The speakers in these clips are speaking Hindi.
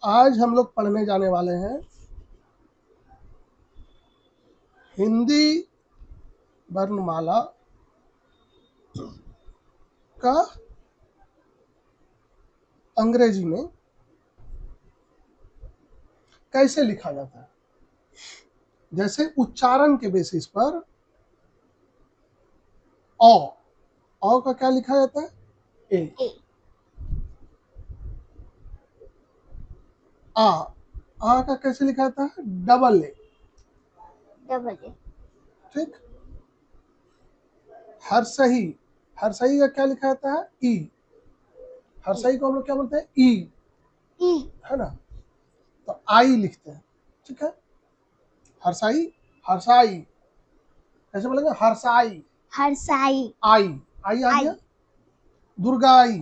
आज हम लोग पढ़ने जाने वाले हैं हिंदी वर्णमाला का अंग्रेजी में कैसे लिखा जाता है। जैसे उच्चारण के बेसिस पर औ का क्या लिखा जाता है? ए। आ का कैसे लिखा जाता है? Double A. ठीक। हर्षही का क्या लिखा जाता है? ई। हर्षही को हम लोग क्या बोलते हैं? ई, है ना। तो आई लिखते हैं। ठीक है। हर्षाई कैसे बोलेंगे? हर्षाई आई आ गया। दुर्गाई,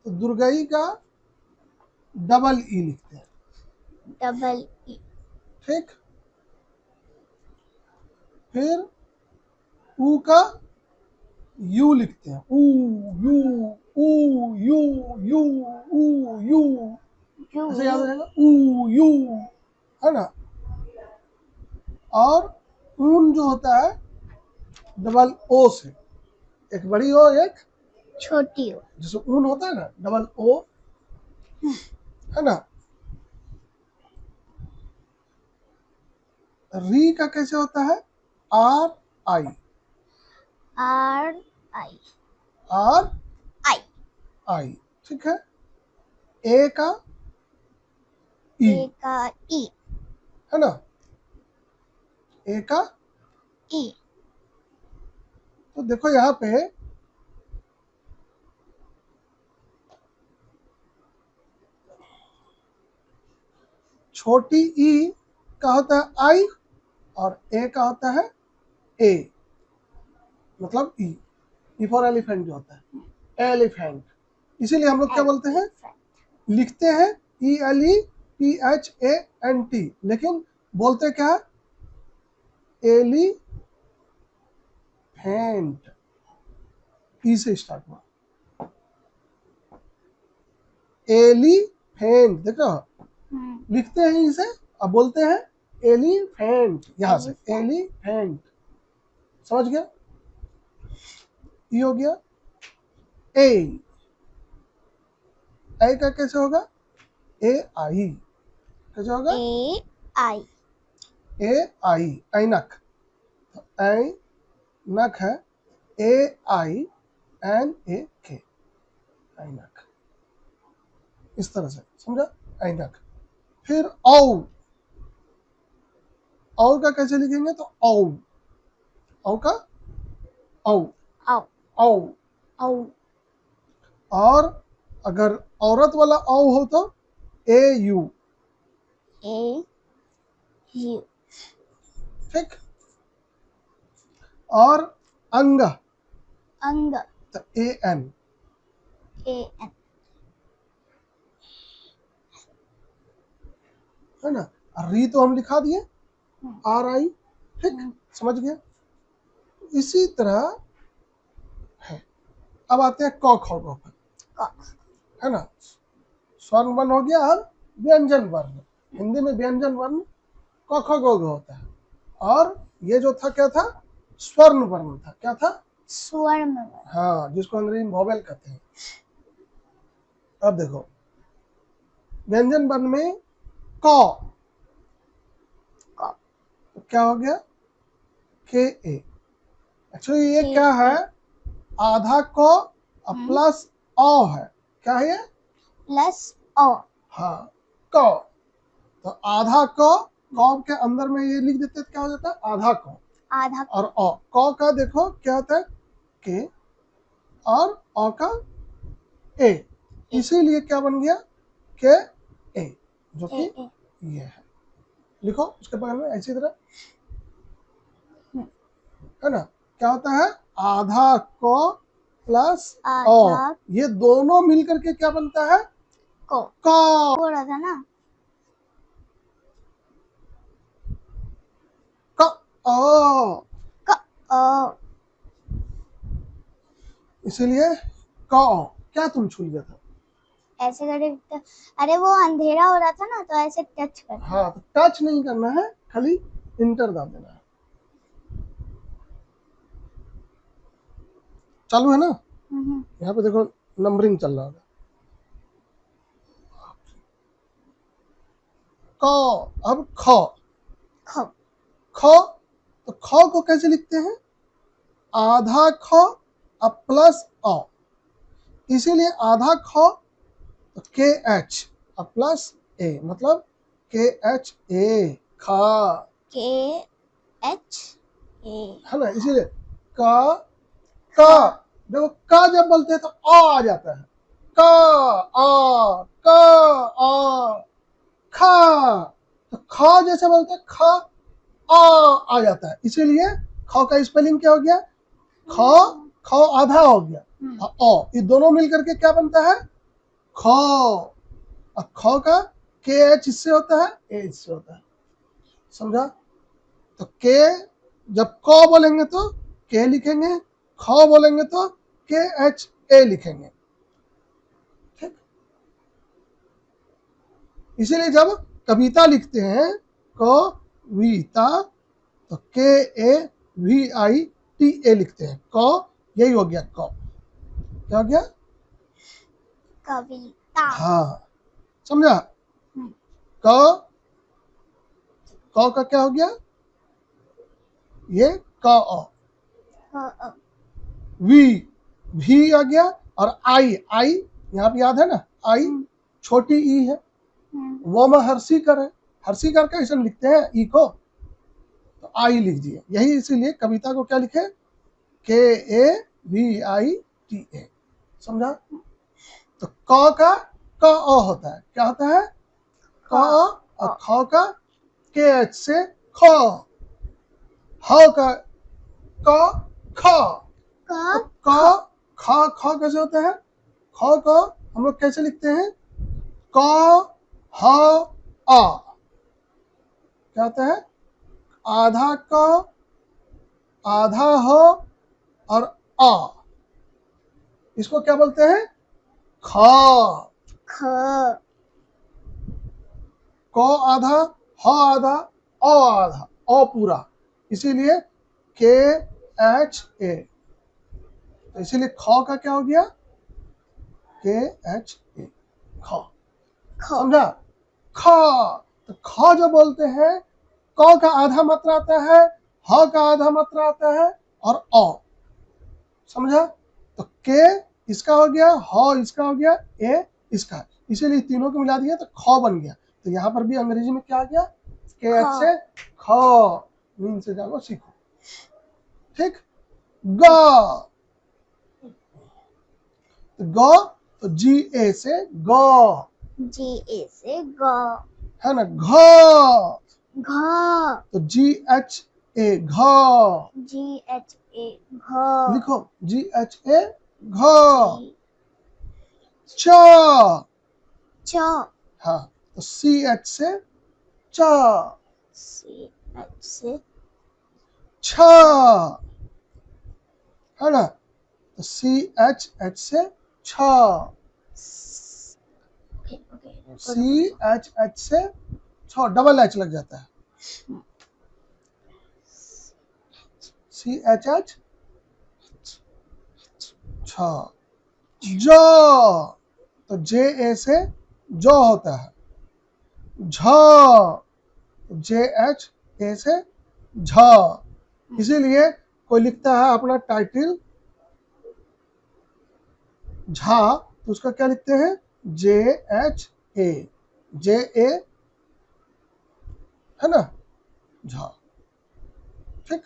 तो दुर्गाई का डबल ई लिखते हैं। ठीक। फिर ऊ का यू लिखते हैं। यू ऐसे याद रहेगा। यू, है ना। और ऊन जो होता है डबल ओ से, एक बड़ी ओ एक छोटी ओ, जैसे ऊन होता है ना डबल ओ, है ना। री का कैसे होता है? आर आई। ठीक है। ए का ई, है ना। ए का ई। तो देखो यहाँ पे छोटी ई का होता है आई और ए का होता है ए, मतलब ई फॉर एलिफेंट जो होता है, एलिफेंट। इसीलिए हम लोग क्या बोलते हैं? लिखते हैं ELEPHANT, लेकिन बोलते क्या है? एलिफेंट। ई से स्टार्ट हुआ, एलिफेंट। देख रहे हो, लिखते हैं इसे, अब बोलते हैं एलिफेंट। यहां से एलिफेंट, समझ गया? ये हो गया। ए का कैसे होगा? ए आई कैसे होगा? ए आई ऐनक, तो ऐनक है AINAK, ऐनक। इस तरह से समझा? ऐनक। फिर औ का कैसे लिखेंगे? तो औ का औ। और अगर औरत वाला औ हो तो AU। ठीक। और अंग तो AN, है ना। री तो हम लिखा दिए, RI। ठीक, समझ गया? इसी तरह है। अब आते हैं क ख ग पर, है ना। स्वर्ण वर्ण हो गया। अब व्यंजन वर्ण, हिंदी में व्यंजन वर्ण क ख ग घ होता है। और ये जो था क्या था? स्वर्ण वर्ण था। क्या था? स्वर्ण वर्ण। हाँ, जिसको अंग्रेजी में वोवेल कहते हैं। अब देखो व्यंजन वर्ण में क, तो क्या हो गया? KA। एक्चुअली ये क्या है? आधा क प्लस अ है। क्या है ये? प्लस अ। हाँ, क। तो आधा क के अंदर में ये लिख देते, क्या हो जाता है? आधा क। और अ, क का देखो क्या होता है? के, और अ का ए। इसीलिए क्या बन गया? के ए, जो कि ये है। लिखो उसके बगल में ऐसी तरह, है ना। क्या होता है? आधा क प्लस अ, ये दोनों मिलकर के क्या बनता है? क। हो रहा था ना, इसीलिए क। क्या तुम छू लिया था? ऐसे करके, अरे वो अंधेरा हो रहा था ना तो ऐसे टच कर। हाँ, तो टच नहीं करना है, खाली इंटर दाब देना है। चालू है ना? यहाँ पे देखो नंबरिंग चल रहा है। क, अब ख। ख। ख, तो ख को कैसे लिखते हैं? आधा ख अब प्लस अ, इसीलिए आधा ख तो के एच अब प्लस ए, मतलब के एच ए, खा। के एच ए, है ना? इसीलिए का देखो, का जब बोलते हैं तो आ जाता है। का आ खा, तो खा जैसे बोलते हैं खा आ जाता है, इसीलिए ख का स्पेलिंग क्या हो गया? ख आधा हो गया, ये दोनों मिलकर के क्या बनता है? ख। और ख का के एच इससे होता है, ए इससे होता है। समझा? तो के जब क बोलेंगे तो के लिखेंगे, ख बोलेंगे तो के एच ए लिखेंगे। ठीक, इसीलिए जब कविता लिखते हैं कविता तो के A V I T A लिखते हैं। क, यही हो गया क। क्या हो गया? कविता। हाँ, समझा? क, क का क्या हो गया? ये क अ। वी, भी आ गया, और आई, आई यहाँ पे याद है ना, आई छोटी ई है, वो में हर्षिकर है, हर्षिकर का ऐसा लिखते हैं ई को, तो आई लिख दिए। यही इसीलिए कविता को क्या लिखे? के A V I T A. समझा? तो क का क अ होता है, क्या होता है? क अ, और ख का के एच से ख, ह का क ख, क ख ख कैसे होता है? ख को हम लोग कैसे लिखते हैं? क ह आ, क्या होता है? आधा क, आधा ह और आ, इसको क्या बोलते हैं? ख। क आधा, ह आधा, अ आधा, अ पूरा, इसीलिए के एच ए। तो इसीलिए ख का क्या हो गया? के एच ए, ख। समझा? ख, तो ख जो बोलते हैं, क का आधा मात्रा आता है, ह का आधा मात्रा आता है, और अ। समझा? तो के इसका हो गया, ह इसका हो गया, ए इसका, इसीलिए तीनों को मिला दिया तो ख बन गया। तो यहाँ पर भी अंग्रेजी में क्या आ गया? के एच से ख। मीन से जानो सीखो। ठीक, ग, ग तो जी ए से ग, जी ए से ग, है ना? घ, घ, तो जी एच ए घ, जी एच ए घ, लिखो जी एच ए घ। च, च, हाँ, तो सी एच से च, सी एच से छ, है ना? तो सी एच एच से छ, सी एच एच से छ, डबल एच लग जाता है, सी एच एच छ। ज, तो जे ए से जो होता है, झ, जे एच ए से झ, इसीलिए कोई लिखता है अपना टाइटल झा, तो उसका क्या लिखते हैं? जे एच ए, जे ए, है ना? झा। ठीक,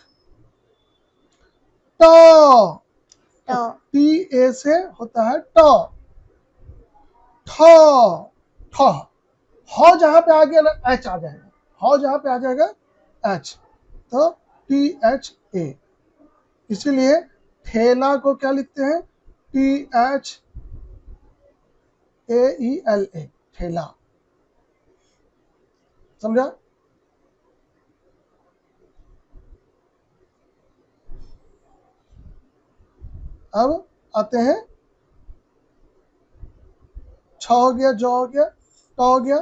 ट, टी ए से होता है ट, ठ, ठ, ह जहां पे आ गया ना एच आ जाएगा, ह जहां पे आ जाएगा एच, तो टी एच ए, इसीलिए ठेला को क्या लिखते हैं? T H A E L A, ठेला। समझा? अब आते हैं छ हो गया, ज हो गया, ट हो गया,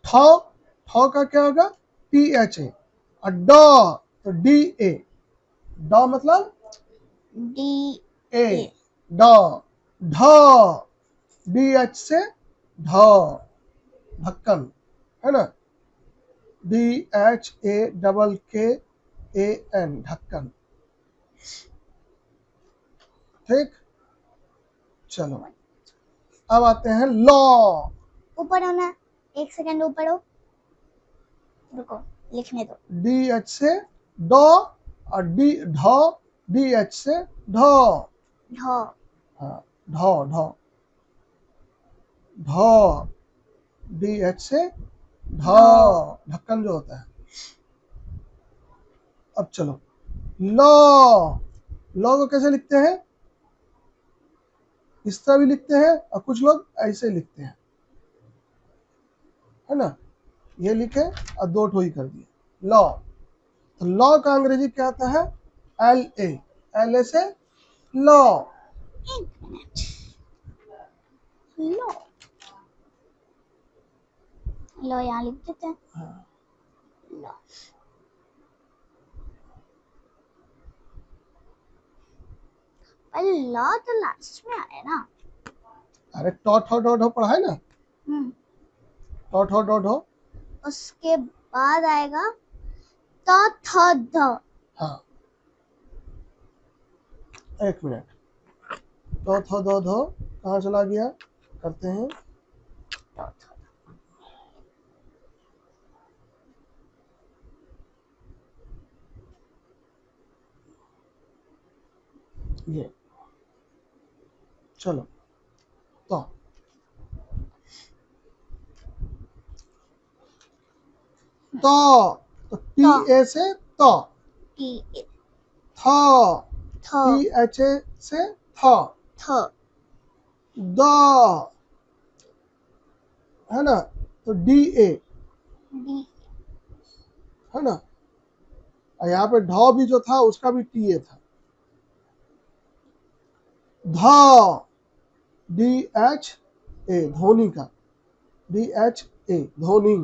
ठ, ठ का क्या होगा, THA, और ड तो DA, ड मतलब D ए, ड, ढ, DH से ढ, ढक्कन, है ना, DHAKKAN, ढक्कन। ठीक, चलो अब आते हैं लॉ। ऊपर हो ना, 1 सेकंड ऊपर हो, रुको लिखने दो। DH से ड, और डी ढ, DH से ढ, ढ, हाँ, ढ ढ ढ, DH से ढ, ढक्कन जो होता है। अब चलो लॉ, लॉ को कैसे लिखते हैं, इस तरह भी लिखते हैं और कुछ लोग ऐसे लिखते हैं, है ना, ये लिखे और दो ठो ही कर दिए लॉ। तो लॉ का अंग्रेजी क्या आता है, LA, LA से लॉ। लो लो यहाँ लिख देते हैं। हाँ। लो, पर लॉ तो लास्ट में आया ना। अरे टॉ ठो डो ढो पढ़ा है ना, टॉ ठो डो ढो, उसके बाद आएगा तो थ ध। हाँ, एक मिनट, टॉ थो दो धो कहाँ चला गया, करते हैं, तो थ, ये चलो तो तो TA से तो, टी थ, थ THA से थ, थ, द, है ना, तो DA, डी, है ना, और यहाँ पे ढ भी जो था उसका भी TA था, ध, DHA, धोनी का, DHA, धोनी,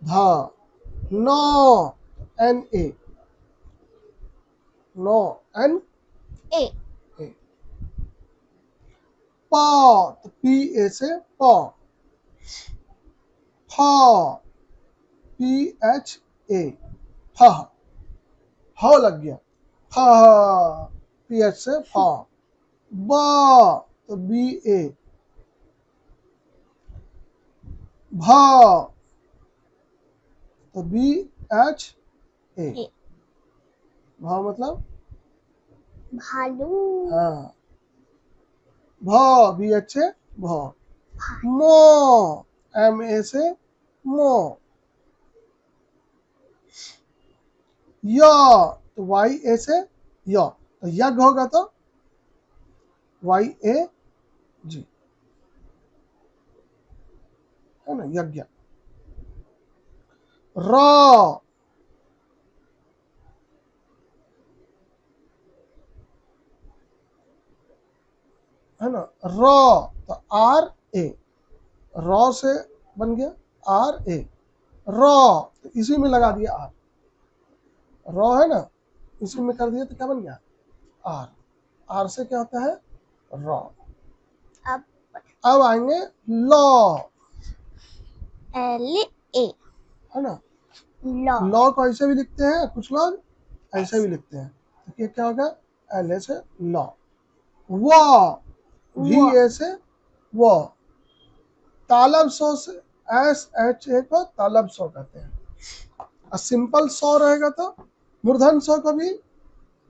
ध, no, NA, no, N A, A, प, तो PA से प, फ, PHA, फ, ह लग गया, फ, PH से फ, ब, तो BA, भ, तो BHA, ए, भ मतलब भालू, हाँ, भ, BH से भ, मो, MA से मो, य, तो YA से य, तो यज्ञ होगा तो YAG, है ना, यज्ञ। र, है ना, र, तो RA, र से बन गया RA, र, तो इसी में लगा दिया R, र है ना, इसी में कर दिया तो क्या बन गया R, R से क्या होता है र। अब आएंगे लॉ, LA, है ना, लॉ, लॉ को ऐसे भी लिखते हैं, कुछ लोग ऐसे भी लिखते हैं, तो ये क्या होगा, LA से लॉ, व, VA से वो, तालब सो से SHA को तालब सो कहते हैं, और सिंपल सो रहेगा तो मूर्धन सो को भी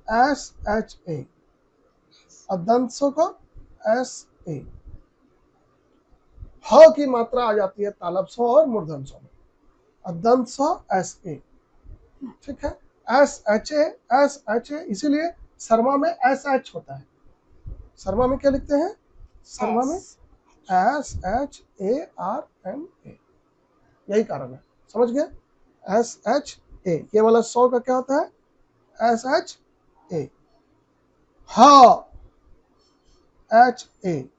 SHA, और दंत सो को SA, ह की मात्रा आ जाती है तालब सो और मूर्धन सो में, और दंत सो SA, ठीक है, SHA, इसीलिए शर्मा में SH होता है, शर्मा में क्या लिखते हैं, शर्मा में SHARMA, यही कारण है, समझ गए, SHA, ये वाला सौ का क्या होता है SHA, हा HA,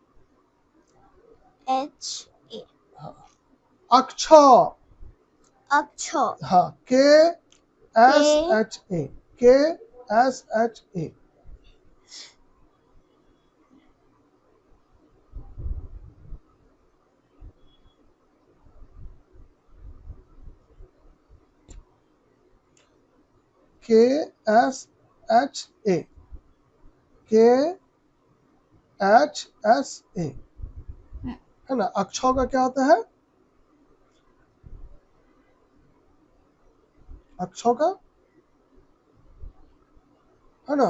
एच ए। हाँ, अक्ष, अक्ष, हाँ, के एस एच ए, के एस एच ए। के एस एच ए, के एच एस ए, है ना। अक्षों का क्या होता है? अक्षों का, है ना,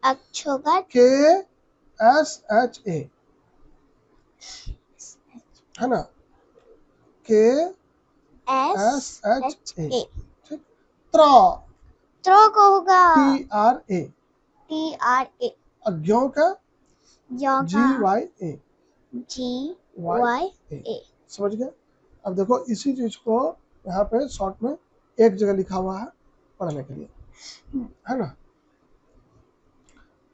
अक्षों का के एस एच ए, है ना, के एस एच ए। ठीक। त्र, त्र को होगा T R A, T R A. अज्ञों का जी वाई ए, जी वाई ए। समझ गए? अब देखो इसी चीज को यहाँ पे शॉर्ट में एक जगह लिखा हुआ है पढ़ने के लिए, है ना।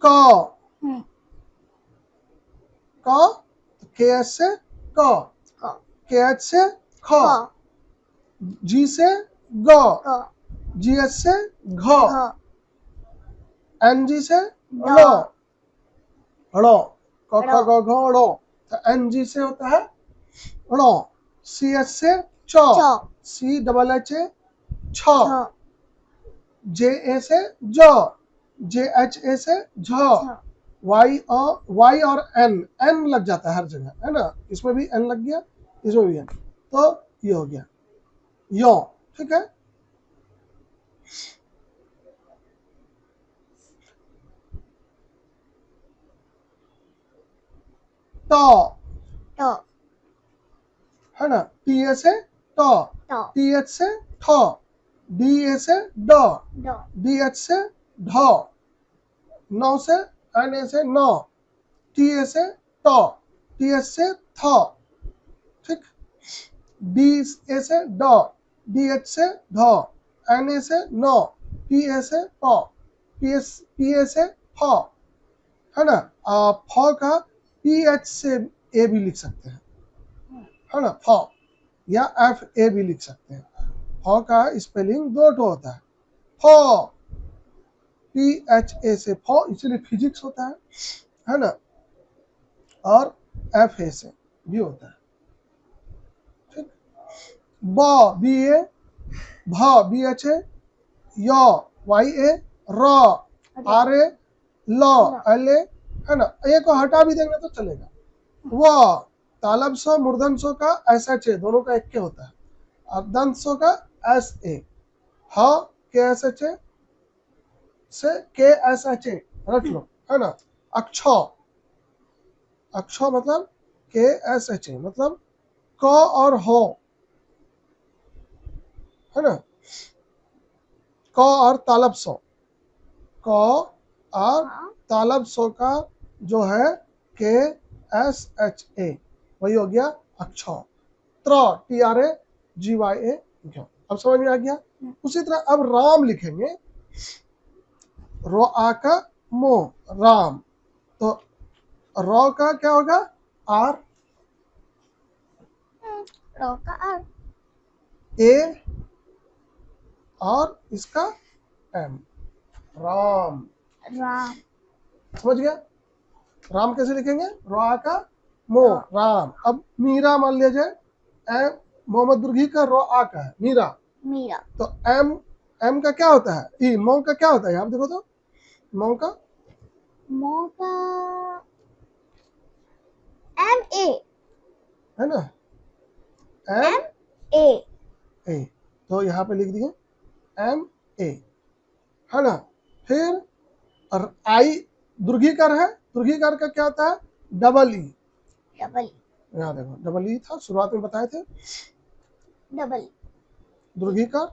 क, क, के एस से क, के एच से ख, जी से ग, जी एच से घ, एन जी से ड़, ड़, क ख ग घ ड़, तो एन जी से होता है ड़, सी एच से च, सी डबल एच ए छ, जे ए से ज, जे एच ए से झ, वाई और एन, एन लग जाता है हर जगह, है ना। इसमें भी एन लग गया, इसमें भी एन, तो ये हो गया यो। ठीक है। तो, है ना, टी ए से ट, टी एच से ठ, डी ए से ड, डी एच से ढ, नौ से एन ए से नौ, टी ए से ट, टी एच से थ, ठीक। डी ए से ड, डी एच से ढ, एन ए से नौ, पी ए से प, पी ए से फ, है ना। फ का पी एच से ए भी लिख सकते हैं, है ना, फ, या एफ ए भी लिख सकते हैं। फ का स्पेलिंग दो ठो होता है, फ, पी एच ए से फ, इसलिए फिजिक्स होता है ना, और एफ ए से भी होता है। ठीक। ब, बी ए, भ, बी एच ए, य, Y A, raw, R A, ल, एल ए, है ना। ए को हटा भी देंगे तो चलेगा। व, तालब सो मूर्धन सो का एस एच ए, दोनों का एक के होता है, और दंत सो का एस ए, ह के एस एच ए से के एस एच ए रख लो, है ना। अक्ष, अक्ष मतलब के एस एच ए, मतलब क और हो, है ना, क और तालब सो, क और तालब सो का जो है के एस एच ए, वही हो गया अक्ष। त्र, T R A ji Y ए, अब समझ में आ गया। उसी तरह अब राम लिखेंगे, रो आ का मो, राम, तो रो का क्या होगा? आर, रो का आर, ए और इसका एम, राम, राम। समझ गया? राम कैसे लिखेंगे? रो आ का मो, राम। अब मीरा मान लिया जाए, एम मोहम्मद दुर्गी का रो आ का है मीरा, तो एम, एम का क्या होता है? ई, मो का क्या होता है? आप देखो तो, मो का एम ए, है ना, एम ए, तो यहाँ पे लिख दिए एम ए, है ना। फिर और आई दुर्घीकार है, दुर्घीकार का क्या होता है? डबल ई, यहाँ देखो डबल ई था, शुरुआत में बताए थे, डबल दुर्घीकार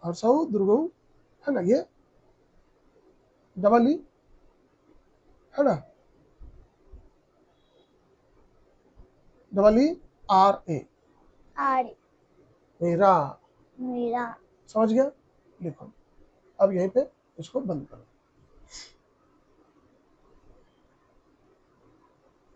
और सऊ दुर्गऊ, है ना, ये डबल ई, है ना, डबल ई आर ए, मेरा, समझ गया? लिखो अब यहीं पे इसको बंद करो।